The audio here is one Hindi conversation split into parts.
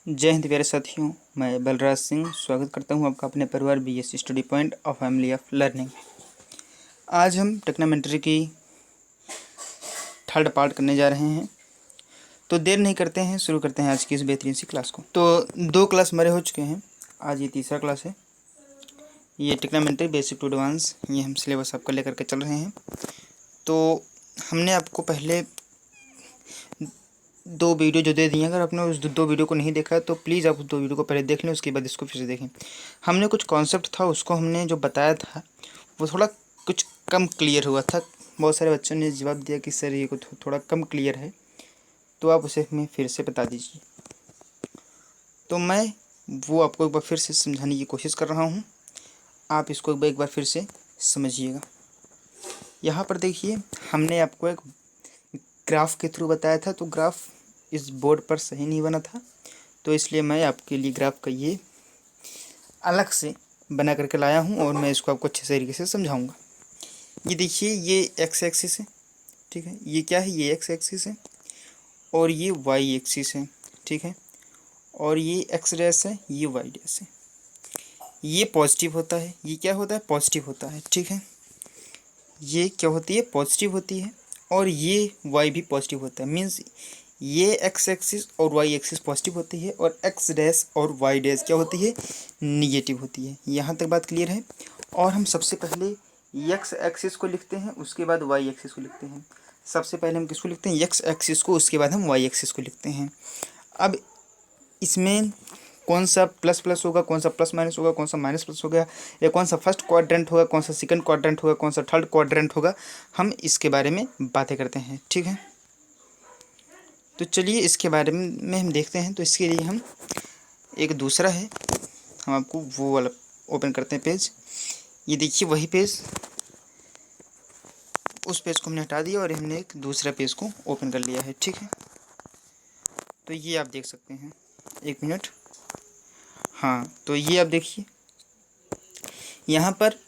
जय हिंद प्यारे साथियों, मैं बलराज सिंह स्वागत करता हूं आपका अपने परिवार BS study point of family of learning. आज हम टेक्नोमेंट्री की थर्ड पार्ट करने जा रहे हैं, तो देर नहीं करते हैं, शुरू करते हैं आज की इस बेहतरीन सी क्लास को। तो 2 क्लास हमारे हो चुके हैं, आज ये तीसरा क्लास है। ये टेक्नोमेंट्री बेसिक टू एडवांस, ये हम सिलेबस आपका लेकर के चल रहे हैं। तो हमने आपको पहले 2 वीडियो जो दे दिए, अगर आपने उस 2 वीडियो को नहीं देखा तो प्लीज़ आप उस 2 वीडियो को पहले देख लें, उसके बाद इसको फिर से देखें। हमने कुछ कॉन्सेप्ट था, उसको हमने जो बताया था वो थोड़ा कुछ कम क्लियर हुआ था। बहुत सारे बच्चों ने जवाब दिया कि सर ये कुछ थोड़ा कम क्लियर है, तो आप उसे हमें फिर से बता दीजिए। तो मैं वो आपको एक बार फिर से समझाने की कोशिश कर रहा हूँ, आप इसको एक बार फिर से समझिएगा। यहाँ पर देखिए, हमने आपको एक ग्राफ के थ्रू बताया था, तो ग्राफ इस बोर्ड पर सही नहीं बना था, तो इसलिए मैं आपके लिए ग्राफ का ये अलग से बना करके लाया हूँ और मैं इसको आपको अच्छे तरीके से समझाऊंगा। ये देखिए, ये एक्स एक्सिस है, ठीक है। ये क्या है, ये एक्स एक्सिस है और ये वाई एक्सिस है, ठीक है। और ये एक्स डैश है, ये वाई डैश है। ये पॉजिटिव होता है, ये क्या होता है, पॉजिटिव होता है, ठीक है। ये क्या होती है, पॉजिटिव होती है। और ये वाई भी पॉजिटिव होता है, मीन्स ये एक्स एक्सिस और वाई एक्सिस पॉजिटिव होती है और एक्स डैश और वाई डैश क्या होती है, निगेटिव होती है। यहाँ तक बात क्लियर है। और हम सबसे पहले एक्स एक्सिस को लिखते हैं, उसके बाद वाई एक्सिस को लिखते हैं। सबसे पहले हम किसको लिखते हैं, एक्स एक्सिस को, उसके बाद हम वाई एक्सिस को लिखते हैं। अब इसमें कौन सा प्लस प्लस होगा, कौन सा प्लस माइनस होगा, कौन सा माइनस प्लस होगा, या कौन सा फर्स्ट क्वाड्रेंट होगा, कौन सा सेकंड क्वाड्रेंट होगा, कौन सा थर्ड क्वाड्रेंट होगा, हम इसके बारे में बातें करते हैं, ठीक है। तो चलिए इसके बारे में हम देखते हैं। तो इसके लिए हम एक दूसरा है, हम आपको वो वाला ओपन करते हैं पेज। ये देखिए वही पेज, उस पेज को हमने हटा दिया और हमने एक दूसरा पेज को ओपन कर लिया है, ठीक है। तो ये आप देख सकते हैं, 1 मिनट। हाँ, तो ये आप देखिए, यहाँ पर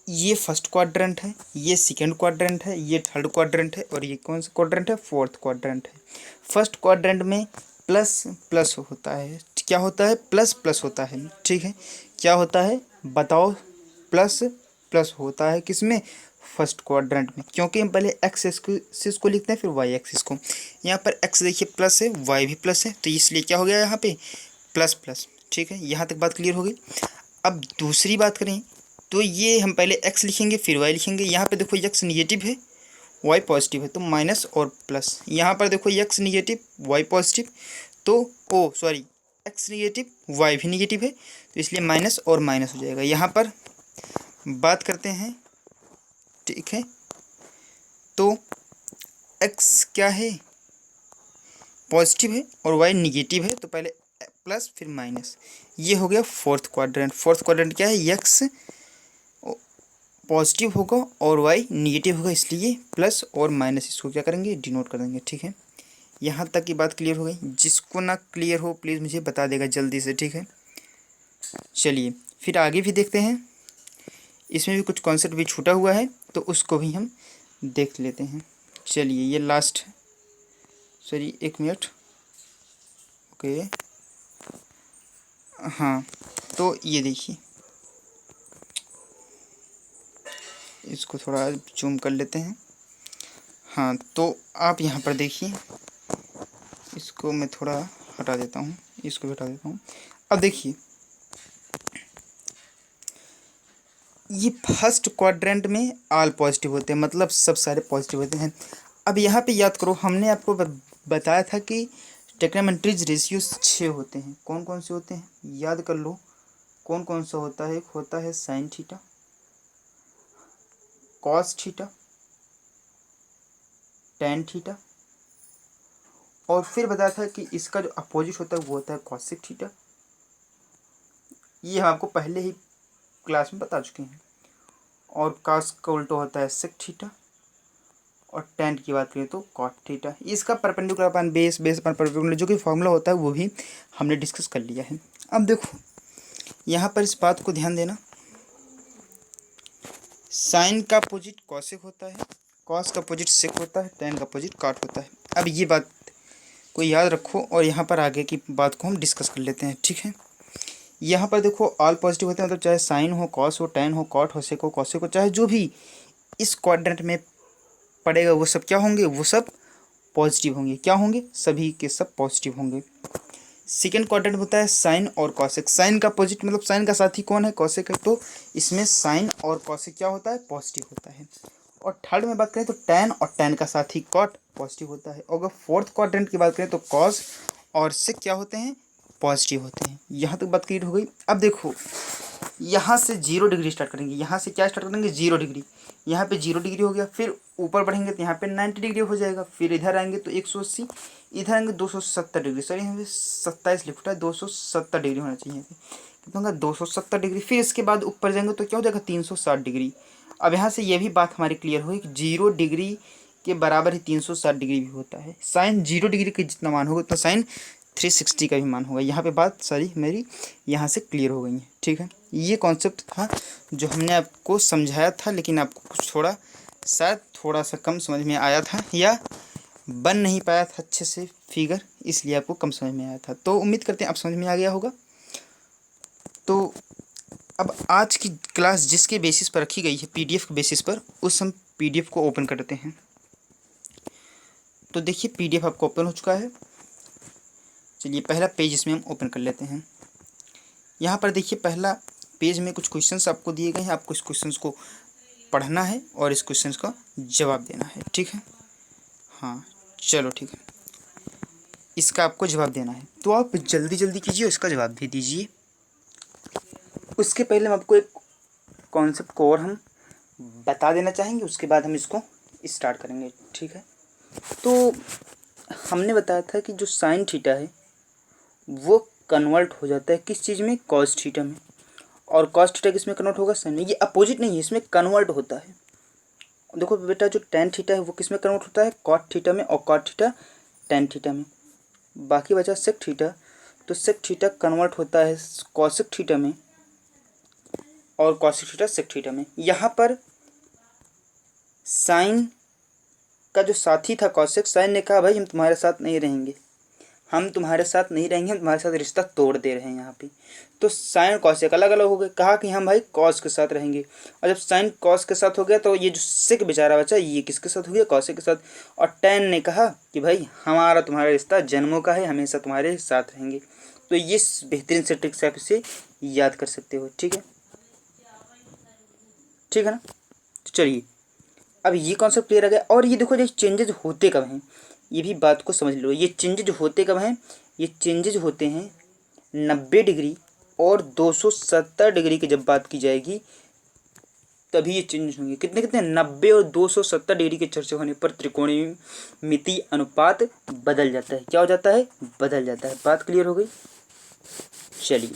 ये फर्स्ट क्वाड्रेंट है, ये सेकंड क्वाड्रेंट है, ये थर्ड क्वाड्रेंट है और ये कौन सा क्वाड्रेंट है, फोर्थ क्वाड्रेंट है। फर्स्ट क्वाड्रेंट में प्लस प्लस होता है, क्या होता है, प्लस प्लस होता है, ठीक है। क्या होता है बताओ, प्लस प्लस होता है किसमें, फर्स्ट क्वाड्रेंट में, क्योंकि हम पहले एक्स एक्सिस को लिखते हैं फिर वाई एक्सिस को। यहाँ पर एक्स देखिए प्लस है, वाई भी प्लस है, तो इसलिए क्या हो गया यहाँ पे प्लस प्लस, ठीक है। यहाँ तक बात क्लियर हो गई। अब दूसरी बात करें तो ये हम पहले x लिखेंगे फिर y लिखेंगे। यहाँ पे देखो x निगेटिव है, y पॉजिटिव है, तो माइनस और प्लस। यहाँ पर देखो x निगेटिव y पॉजिटिव, तो सॉरी x निगेटिव y भी निगेटिव है, तो इसलिए माइनस और माइनस हो जाएगा। यहाँ पर बात करते हैं, ठीक है। तो x क्या है, पॉजिटिव है और y निगेटिव है, तो पहले प्लस फिर माइनस। ये हो गया फोर्थ क्वाड्रेंट। फोर्थ क्वाड्रेंट क्या है, x पॉजिटिव होगा और y निगेटिव होगा, इसलिए प्लस और माइनस इसको क्या करेंगे, डिनोट कर देंगे, ठीक है। यहाँ तक की बात क्लियर हो गई। जिसको ना क्लियर हो प्लीज़ मुझे बता देगा जल्दी से, ठीक है। चलिए फिर आगे भी देखते हैं, इसमें भी कुछ कॉन्सेप्ट भी छूटा हुआ है, तो उसको भी हम देख लेते हैं। चलिए ये लास्ट, सॉरी 1 मिनट, ओके। हाँ, तो ये देखिए, इसको थोड़ा जूम कर लेते हैं। हाँ, तो आप यहाँ पर देखिए, इसको मैं थोड़ा हटा देता हूँ, इसको भी हटा देता हूँ। अब देखिए, ये फर्स्ट क्वाड्रेंट में ऑल पॉजिटिव होते हैं, मतलब सब सारे पॉजिटिव होते हैं। अब यहाँ पे याद करो, हमने आपको बताया था कि ट्रिग्नोमेट्रीज रेशियोज 6 होते हैं। कौन कौन से होते हैं, याद कर लो कौन कौन सा होता है। एक होता है sine theta, cos theta, tan theta, और फिर बताया था कि इसका जो अपोजिट होता है वो होता है कॉसेक थीटा। ये हम आपको पहले ही क्लास में बता चुके हैं। और कॉस का उल्टा होता है सेक थीटा, और टेन की बात करें तो कॉट थीटा। इसका परपेंडिकुलर अपन बेस, बेस अपन परपेंडिकुलर जो कि फॉर्मूला होता है वो भी हमने डिस्कस कर लिया है। अब देखो यहाँ पर इस बात को ध्यान देना, साइन का अपोजिट कॉसेक होता है, कॉस का अपोजिट सेक होता है, टेन का अपोजिट कॉट होता है। अब ये बात को याद रखो और यहाँ पर आगे की बात को हम डिस्कस कर लेते हैं, ठीक है। यहाँ पर देखो ऑल पॉजिटिव होते हैं, मतलब चाहे साइन हो, कॉस हो, टेन हो, कॉट हो, सेक हो, कॉसेक हो, चाहे जो भी इस क्वाड्रेंट में पड़ेगा वो सब क्या होंगे, वो सब पॉजिटिव होंगे। क्या होंगे, सभी के सब पॉजिटिव होंगे। सेकेंड क्वाड्रेंट होता है साइन और कॉसेक। साइन का पॉजिटिव मतलब साइन का साथी कौन है, कॉसेक है, तो इसमें साइन और कॉसेक क्या होता है, पॉजिटिव होता है। और थर्ड में बात करें तो टैन और टैन का साथी कॉट पॉजिटिव होता है। और अगर फोर्थ क्वाड्रेंट की बात करें तो कॉस और सेक क्या होते हैं, पॉजिटिव होते हैं। यहाँ तक बात क्लियर हो गई। अब देखो यहाँ से 0 डिग्री स्टार्ट करेंगे, यहाँ से क्या स्टार्ट करेंगे, 0 डिग्री। यहाँ पे 0 डिग्री हो गया, फिर ऊपर बढ़ेंगे तो यहाँ पे 90 डिग्री हो जाएगा, फिर इधर आएंगे तो 180, इधर आएंगे 270 डिग्री, सॉरी यहाँ पे 27 लिखा है, 270 डिग्री होना चाहिए, कितना होगा 270 डिग्री। फिर इसके बाद ऊपर जाएंगे तो क्या हो जाएगा 360 डिग्री। अब यहाँ से ये भी बात हमारी क्लियर हुई कि 0 डिग्री के बराबर ही 360 डिग्री भी होता है। साइन 0 डिग्री के जितना मान होगा उतना साइन 360 का भी मान होगा। यहाँ पे बात सारी मेरी यहाँ से क्लियर हो गई है, ठीक है। ये कॉन्सेप्ट था जो हमने आपको समझाया था, लेकिन आपको कुछ शायद थोड़ा सा कम समझ में आया था या बन नहीं पाया था अच्छे से फिगर, इसलिए आपको कम समझ में आया था। तो उम्मीद करते हैं आप समझ में आ गया होगा। तो अब आज की क्लास जिसके बेसिस पर रखी गई है, पीडीएफ के बेसिस पर, उस हम पीडीएफ को ओपन करते हैं। तो देखिए पीडीएफ आपको ओपन हो चुका है। चलिए पहला पेज इसमें हम ओपन कर लेते हैं। यहाँ पर देखिए पहला पेज में कुछ क्वेश्चंस आपको दिए गए हैं, आपको इस क्वेश्चंस को पढ़ना है और इस क्वेश्चंस का जवाब देना है, ठीक है। हाँ चलो ठीक है, इसका आपको जवाब देना है तो आप जल्दी जल्दी कीजिए और इसका जवाब भी दीजिए। उसके पहले हम आपको एक कॉन्सेप्ट को और हम बता देना चाहेंगे, उसके बाद हम इसको स्टार्ट करेंगे, ठीक है। तो हमने बताया था कि जो साइन थीटा है वो कन्वर्ट हो जाता है किस चीज़ में, कॉस थीटा में। और कॉस थीटा किस में कन्वर्ट होगा, साइन में। ये अपोजिट नहीं है, इसमें कन्वर्ट होता है। देखो बेटा जो टेन थीटा है वो किस में कन्वर्ट होता है, कॉट थीटा में, और कॉट थीटा टेन थीटा में। बाकी बचा सेक थीटा, तो सेक थीटा कन्वर्ट होता है कॉसेक थीटा में और कॉसेक थीटा सेक थीटा में। यहाँ पर साइन का जो साथी था कॉसेक, साइन ने कहा भाई हम तुम्हारे साथ नहीं रहेंगे, हम तुम्हारे साथ नहीं रहेंगे, हम तुम्हारे साथ रिश्ता तोड़ दे रहे हैं यहाँ पे। तो साइन कॉसेक अलग अलग हो गए, कहा कि हम भाई कॉस के साथ रहेंगे। और जब साइन कॉस के साथ हो गया तो ये जो सेक बेचारा बचा ये किसके साथ हो गया, कॉसेक के साथ। और टैन ने कहा कि भाई हमारा तुम्हारा रिश्ता जन्मों का है, हमेशा तुम्हारे साथ रहेंगे। तो ये बेहतरीन से ट्रिक्स आप इसे याद कर सकते हो, ठीक है, ठीक है ना। तो चलिए अब ये कॉन्सेप्ट क्लियर आ गया। और ये देखो ये चेंजेज होते कब हैं, ये भी बात को समझ लो। ये चेंजेज होते कब हैं, ये चेंजेज होते हैं 90 डिग्री और 270 डिग्री की जब बात की जाएगी तभी ये चेंज होंगे। कितने कितने, 90 और 270 डिग्री के चर्चा होने पर त्रिकोणीय मिति अनुपात बदल जाता है। क्या हो जाता है, बदल जाता है। बात क्लियर हो गई। चलिए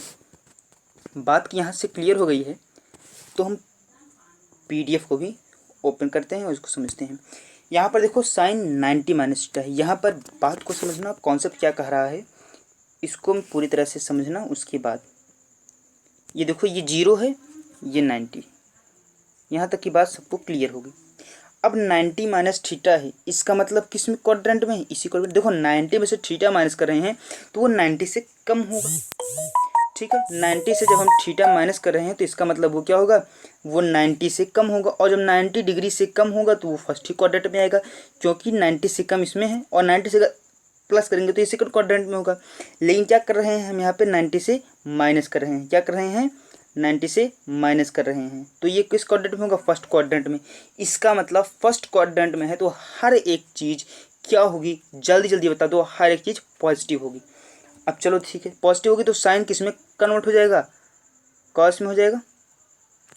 बात की यहाँ से क्लियर हो गई है तो हम पीडीएफ को भी ओपन करते हैं और इसको समझते हैं। यहाँ पर देखो साइन 90 माइनस थीटा है। यहाँ पर बात को समझना, कॉन्सेप्ट क्या कह रहा है इसको हम पूरी तरह से समझना। उसके बाद ये देखो ये 0 है, ये 90, यहाँ तक की बात सबको क्लियर होगी। अब 90 माइनस थीटा है, इसका मतलब किस में क्वाड्रेंट में है, इसी क्वाड्रेंट। देखो 90 में से थीटा माइनस कर रहे हैं तो वो 90 से कम होगा, ठीक है। 90 से जब हम थीटा माइनस कर रहे हैं तो इसका मतलब वो क्या होगा, वो 90 से कम होगा। और जब 90 डिग्री से कम होगा तो वो फर्स्ट ही क्वाड्रेंट में आएगा, क्योंकि 90 से कम इसमें है और 90 से प्लस करेंगे तो ये सेकंड क्वाड्रेंट में होगा। लेकिन क्या कर रहे हैं हम यहाँ पे 90 से माइनस कर रहे हैं, क्या कर रहे हैं 90 से माइनस कर रहे हैं। तो ये किस क्वाड्रेंट में होगा, फर्स्ट क्वाड्रेंट में। इसका मतलब फर्स्ट क्वाड्रेंट में है तो हर एक चीज़ क्या होगी, जल्दी जल्दी बता दो, हर एक चीज़ पॉजिटिव होगी। अब चलो ठीक है, पॉजिटिव होगी तो साइन किस में कन्वर्ट हो जाएगा, कॉस में हो जाएगा,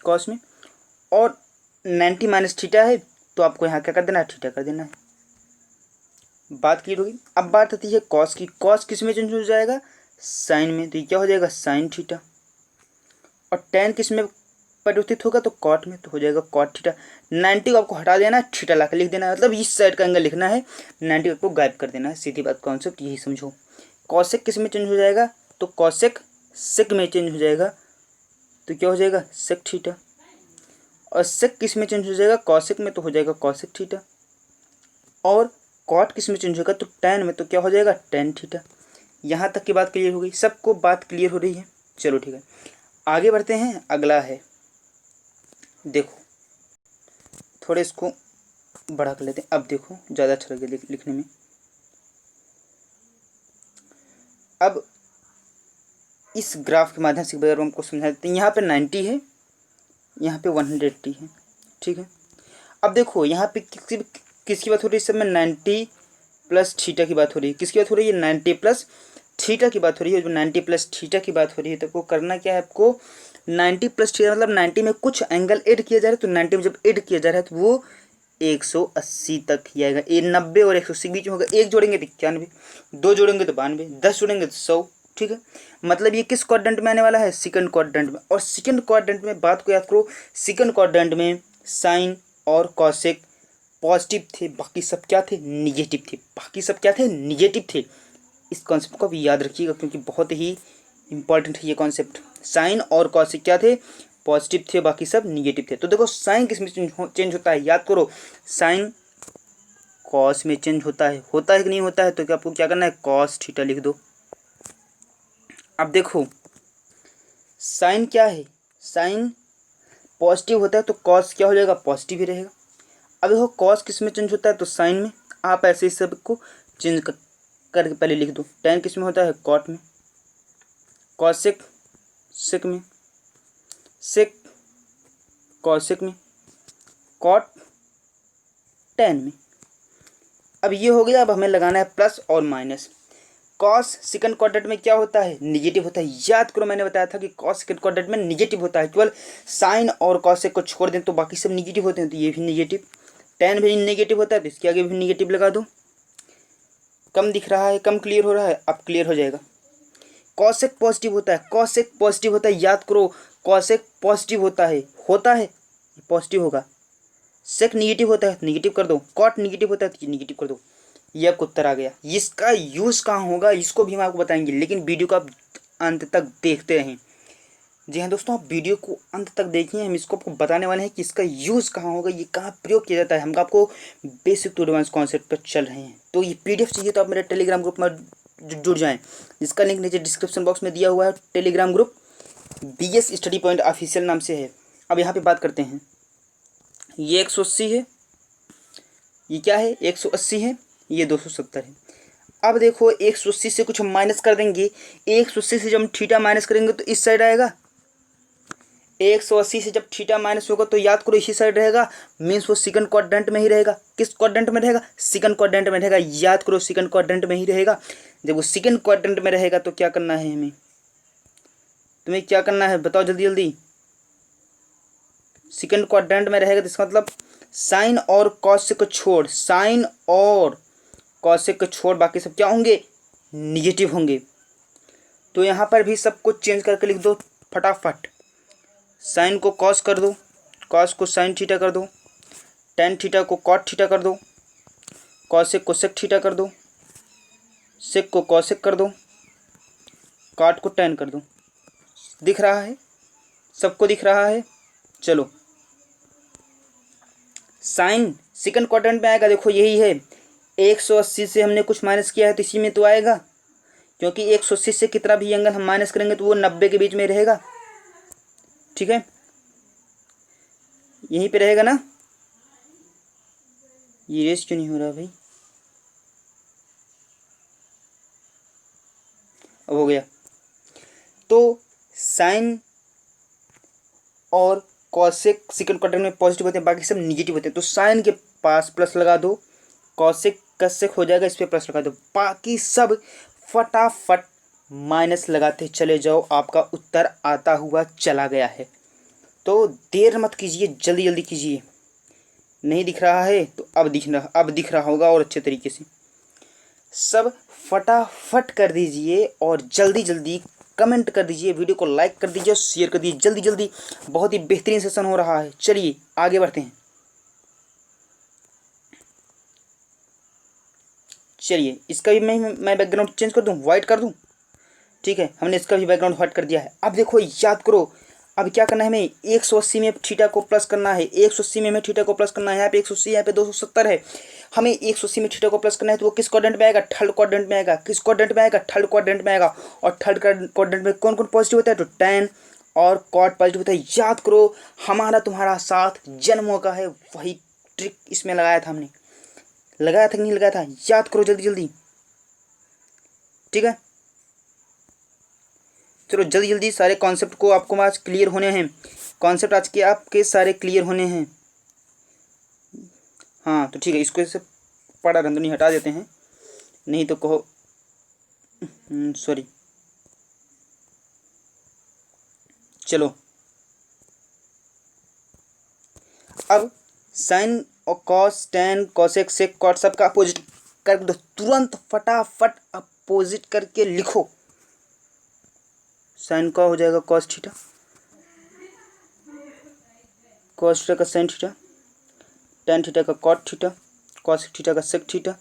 कॉस में। और 90 माइनस थीटा है तो आपको यहाँ क्या कर देना है, थीटा कर देना है। बात क्लियर होगी। अब बात आती है कॉस की। कॉस किस में चेंज हो जाएगा, साइन में, तो ये क्या हो जाएगा साइन थीटा। और टेन किस में परिवर्तित होगा, तो कॉट में, तो हो जाएगा कॉट थीटा। 90 को आपको हटा देना है, थीटा ला के लिख देना है, मतलब इस साइड का एंगल लिखना है, 90 को आपको गायब कर देना है। सीधी बात, कॉन्सेप्ट यही समझो। कॉसेक किस में चेंज हो जाएगा, तो कॉसेक सेक में चेंज हो जाएगा, तो क्या हो जाएगा सेक थीटा। और सेक किस में चेंज हो जाएगा, कॉसेक में, तो हो जाएगा कॉसेक थीटा। और कॉट किस में चेंज होगा, तो टैन में, तो क्या हो जाएगा टैन थीटा। यहाँ तक की बात क्लियर हो गई, सबको बात क्लियर हो रही है। चलो ठीक है, आगे बढ़ते हैं। अगला है, देखो थोड़े इसको बड़ा कर लेते हैं। अब देखो ज़्यादा अच्छा लगेगा लिखने में। अब इस ग्राफ के माध्यम से अगर हमको समझा देते हैं, यहाँ पे 90 है, यहाँ पे 180 है, ठीक है। अब देखो यहाँ पे किसकी बात हो रही है, इस समय 90 प्लस थीटा की बात हो रही है। किसकी बात हो रही है, 90 प्लस थीटा की बात हो रही है। जो 90 प्लस थीटा की बात हो रही है, तो आपको करना क्या है, आपको 90 प्लस थीटा मतलब 90 में कुछ एंगल ऐड किया जा रहा है, तो 90 में जब ऐड किया जा रहा है तो वो 180 तक ही आएगा। ये 90 और 180 के बीच में होगा। एक जोड़ेंगे तो 91, दो जोड़ेंगे तो 92, 10 जोड़ेंगे तो 100, ठीक है। मतलब ये किस क्वाड्रेंट में आने वाला है, सेकंड क्वाड्रेंट में। और सेकंड क्वाड्रेंट में बात को याद करो, सेकंड क्वाड्रेंट में साइन और कॉसेक पॉजिटिव थे, बाकी सब क्या थे, निगेटिव थे। बाकी सब क्या थे, निगेटिव थे। इस कॉन्सेप्ट को भी याद रखिएगा, क्योंकि बहुत ही इंपॉर्टेंट है ये कॉन्सेप्ट। साइन और कॉसेक क्या थे, पॉजिटिव थे, बाकी सब निगेटिव थे। तो देखो साइन किस में चेंज होता है, याद करो, साइन कॉस में चेंज होता है कि नहीं होता है। तो क्या आपको क्या करना है, कॉस थीटा लिख दो। अब देखो साइन क्या है, साइन पॉजिटिव होता है, तो कॉस क्या हो जाएगा, पॉजिटिव ही रहेगा। अब देखो कॉस किस में चेंज होता है, तो साइन में। आप ऐसे इस सब को चेंज करके पहले लिख दो। टैन किस में होता है, कॉट में। कॉसेक सेक में, सेक कॉसेक में, कॉट टैन में। अब ये हो गया। अब हमें लगाना है प्लस और माइनस। कॉस सेकंड क्वाड्रेंट में क्या होता है, निगेटिव होता है। याद करो मैंने बताया था कि कॉस सेकंड क्वाड्रेंट में निगेटिव होता है। केवल साइन और कॉसेक को छोड़ दें तो बाकी सब निगेटिव होते हैं, तो ये भी निगेटिव। टैन भी निगेटिव होता है, तो इसके आगे भी निगेटिव लगा दो। कम दिख रहा है, कम क्लियर हो रहा है, अब क्लियर हो जाएगा। कॉसेक पॉजिटिव होता है, कॉसेक पॉजिटिव होता है, याद करो कॉसेक पॉजिटिव होता है पॉजिटिव होगा। सेक निगेटिव होता है, निगेटिव कर दो। कॉट निगेटिव होता है, तो निगेटिव कर दो। ये आपको उत्तर आ गया। इसका यूज़ कहाँ होगा, इसको भी हम आपको बताएंगे, लेकिन वीडियो को आप अंत तक देखते रहें। जी हाँ दोस्तों, आप वीडियो को अंत तक देखिए। हम इसको आपको बताने वाले हैं कि इसका यूज़ कहाँ होगा, ये कहाँ प्रयोग किया जाता है। हम आपको बेसिक टू एडवांस कॉन्सेप्ट पर चल रहे हैं। तो ये PDF चाहिए तो आप मेरे टेलीग्राम ग्रुप में जुड़ जाएँ, जिसका लिंक नीचे डिस्क्रिप्शन बॉक्स में दिया हुआ है। Telegram group BS study point official नाम से है। अब यहाँ पर बात करते हैं, ये 180 है, ये क्या है 180 है, ये 270 है। अब देखो 180 से कुछ हम माइनस कर देंगे। 180 से जब हम थीटा माइनस करेंगे तो इस साइड आएगा। 180 से जब थीटा माइनस होगा तो याद करो इसी साइड रहेगा, मीन्स वो सेकंड क्वाड्रेंट में ही रहेगा। किस क्वाड्रेंट में रहेगा, सेकंड क्वाड्रेंट में रहेगा। याद करो सेकंड क्वाड्रेंट में ही रहेगा। जब वो सेकंड क्वाड्रेंट में रहेगा तो क्या करना है हमें, तुम्हें क्या करना है बताओ जल्दी जल्दी। सेकंड क्वाड्रेंट में रहेगा तो इसका मतलब साइन और कॉसेक को छोड़, साइन और कॉसेक को छोड़ बाकी सब क्या होंगे, निगेटिव होंगे। तो यहाँ पर भी सब कुछ चेंज करके लिख दो फटाफट। साइन को कॉस कर दो, कॉस को साइन थीटा कर दो, टेन थीटा को कॉट थीटा कर दो, कॉसेक को सेक थीटा कर दो, सेक को कॉसेक कर दो, कॉट को टेन कर दो। दिख रहा है, सबको दिख रहा है। चलो साइन सेकंड क्वाड्रेंट में आएगा, देखो यही है। 180 से हमने कुछ माइनस किया है तो इसी में तो आएगा, क्योंकि 180 से कितना भी एंगल हम माइनस करेंगे तो वो 90 के बीच में रहेगा, ठीक है, यहीं पे रहेगा ना। ये रेस क्यों नहीं हो रहा भाई, अब हो गया। तो साइन और कॉसेक सेकंड क्वाड्रेंट में पॉजिटिव होते हैं, बाकी सब निगेटिव होते हैं। तो साइन के पास प्लस लगा दो, कॉसेक का सेक हो जाएगा, इस पर प्लस लगा दो, बाकी सब फटाफट माइनस लगाते चले जाओ। आपका उत्तर आता हुआ चला गया है। तो देर मत कीजिए, जल्दी जल्दी कीजिए। नहीं दिख रहा है तो अब दिख रहा होगा और अच्छे तरीके से। सब फटाफट कर दीजिए और जल्दी जल्दी कमेंट कर दीजिए, वीडियो को लाइक कर दीजिए, शेयर कर दीजिए जल्दी जल्दी। बहुत ही बेहतरीन सेशन हो रहा है। चलिए आगे बढ़ते हैं। चलिए इसका भी मैं बैकग्राउंड चेंज कर दूं, वाइट कर दूं, ठीक है। हमने इसका भी बैकग्राउंड वाइट कर दिया है। अब देखो याद करो, अब क्या करना है हमें, 180 में थीटा को प्लस करना है, 180 में हमें थीटा को प्लस करना है। यहाँ पे 180, यहाँ पे 270 है, हमें 180 में थीटा को प्लस करना है। तो वो किस क्वाड्रेंट में आएगा, थर्ड क्वाड्रेंट में आएगा। किस क्वाड्रेंट में आएगा, थर्ड क्वाड्रेंट में आएगा। और थर्ड क्वाड्रेंट में कौन कौन पॉजिटिव होता है, तो tan और cot पॉजिटिव होता है। याद करो, हमारा तुम्हारा साथ जन्मों का है, वही ट्रिक इसमें लगाया था हमने। लगाया था कि नहीं लगाया था, याद करो जल्दी जल्दी। ठीक है, चलो जल्दी जल्दी सारे कॉन्सेप्ट को आपको आज क्लियर होने हैं। कॉन्सेप्ट आज के आपके सारे क्लियर होने हैं। हाँ तो ठीक है, इसको ऐसे पढ़ा रंधनी हटा देते हैं, नहीं तो कहो सॉरी। चलो अब साइन और कॉस, टेन, कॉसेक, सेक, कॉट सबका अपोजिट कर दो। तुरंत फटाफट अपोजिट करके लिखो। साइन का हो जाएगा कॉस थीटा, कॉस थीटा का साइन थीटा, टेन थीटा का कॉट थीटा, कॉस थीटा का सेक थीटा,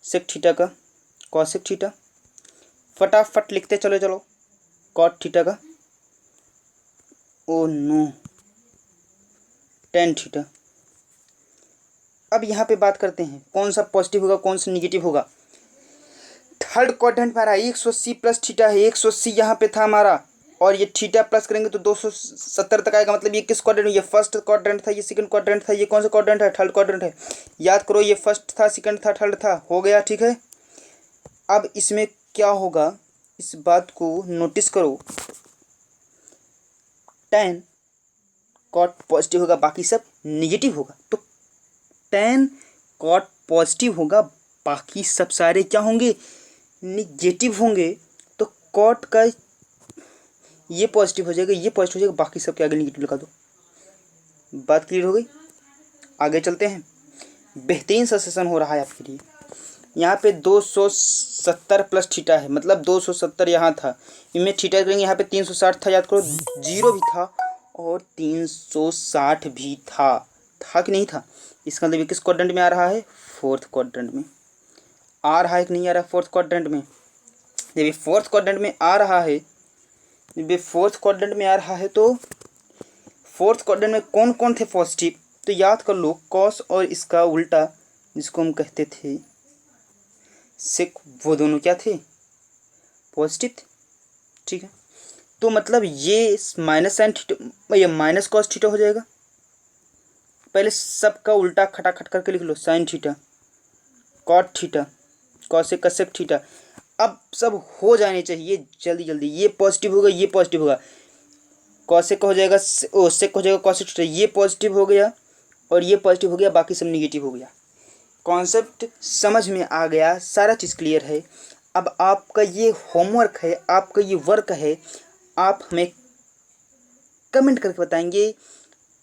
सेक थीटा का कॉसेक थीटा। फटाफट लिखते चलो चलो। कॉट थीटा का, ओ नो, टेन थीटा। अब यहाँ पे बात करते हैं कौन सा पॉजिटिव होगा कौन सा निगेटिव होगा। थर्ड क्वाड्रेंट में आ रहा है 180 प्लस थीटा है, 180 यहाँ पे था हमारा, और ये थीटा प्लस करेंगे तो 270 तक आएगा। मतलब ये किस क्वाड्रेंट में, ये फर्स्ट क्वाड्रेंट था, ये सेकंड क्वाड्रेंट था, ये कौन सा क्वाड्रेंट है, थर्ड क्वाड्रेंट है। याद करो, ये फर्स्ट था, सेकंड था, थर्ड था, हो गया। ठीक है, अब इसमें क्या होगा, इस बात को नोटिस करो। tan cot पॉजिटिव होगा, बाकी सब निगेटिव होगा। तो tan cot पॉजिटिव होगा, बाकी सब सारे क्या होंगे, निगेटिव होंगे। तो cot का ये पॉजिटिव हो जाएगा, ये पॉजिटिव हो जाएगा, बाकी सब के आगे निगेटिव लगा दो। बात क्लियर हो गई, आगे चलते हैं। बेहतरीन सा सेशन हो रहा है आपके लिए। यहाँ पे 270 प्लस थीटा है, मतलब 270 यहाँ था, इनमें थीटा करेंगे, यहाँ पे 360 था, याद करो, जीरो भी था और 360 भी था कि नहीं था। इसका मतलब किस क्वाड्रेंट में आ रहा है, फोर्थ क्वाड्रेंट में आ रहा है कि नहीं आ रहा है, फोर्थ क्वाड्रेंट में। जब ये फोर्थ क्वाड्रेंट में आ रहा है, जब ये फोर्थ क्वाड्रेंट में आ रहा है, तो फोर्थ क्वाड्रेंट में कौन कौन थे पॉजिटिव, तो याद कर लो, कॉस और इसका उल्टा जिसको हम कहते थे सेक, वो दोनों क्या थे, पॉजिटिव थे। ठीक है, तो मतलब ये माइनस साइन थीटा, ये माइनस कॉस थीटा हो जाएगा। पहले सबका उल्टा खटाखट करके लिख लो, sine theta, cot theta, cosec का सेक थीटा। अब सब हो जाने चाहिए जल्दी जल्दी। ये पॉजिटिव होगा, ये पॉजिटिव होगा, कॉसेक का हो जाएगा, ओ सेक हो जाएगा कॉसेक थीटा, ये पॉजिटिव हो गया और ये पॉजिटिव हो गया, बाकी सब निगेटिव हो गया। कॉन्सेप्ट समझ में आ गया, सारा चीज़ क्लियर है। अब आपका ये होमवर्क है, आपका ये वर्क है, आप हमें कमेंट करके बताएंगे,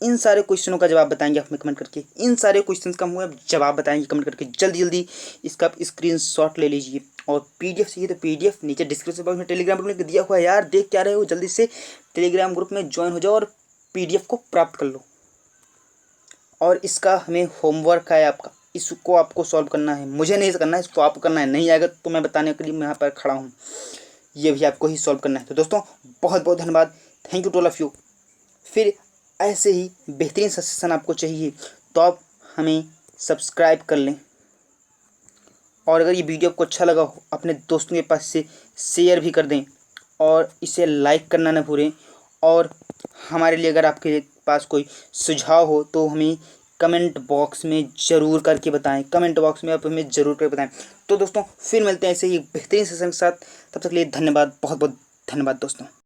इन सारे क्वेश्चनों का जवाब बताएंगे आप हमें कमेंट करके। इन सारे क्वेश्चंस का हम जवाब बताएंगे कमेंट करके। जल्दी जल्दी इसका आप स्क्रीनशॉट ले लीजिए, और पीडीएफ चाहिए तो पीडीएफ नीचे डिस्क्रिप्शन बॉक्स में टेलीग्राम ग्रुप में दिया हुआ है यार, देख क्या रहे हो, जल्दी से टेलीग्राम ग्रुप में ज्वाइन हो जाओ और पीडीएफ को प्राप्त कर लो। और इसका हमें होमवर्क है आपका, इसको आपको सॉल्व करना है, मुझे नहीं करना है, इसको आपको करना है। नहीं आएगा तो मैं बताने के लिए मैं यहाँ पर खड़ा हूँ, ये भी आपको ही सॉल्व करना है। तो दोस्तों बहुत बहुत धन्यवाद, thank you to all of you. फिर ऐसे ही बेहतरीन सेशन आपको चाहिए तो आप हमें सब्सक्राइब कर लें, और अगर ये वीडियो आपको अच्छा लगा हो अपने दोस्तों के पास से शेयर भी कर दें, और इसे लाइक करना ना भूलें। और हमारे लिए अगर आपके पास कोई सुझाव हो तो हमें कमेंट बॉक्स में ज़रूर करके बताएं, कमेंट बॉक्स में आप हमें ज़रूर करके बताएं। तो दोस्तों फिर मिलते हैं ऐसे ही बेहतरीन सेशन के साथ, तब तक के लिए धन्यवाद, बहुत बहुत धन्यवाद दोस्तों।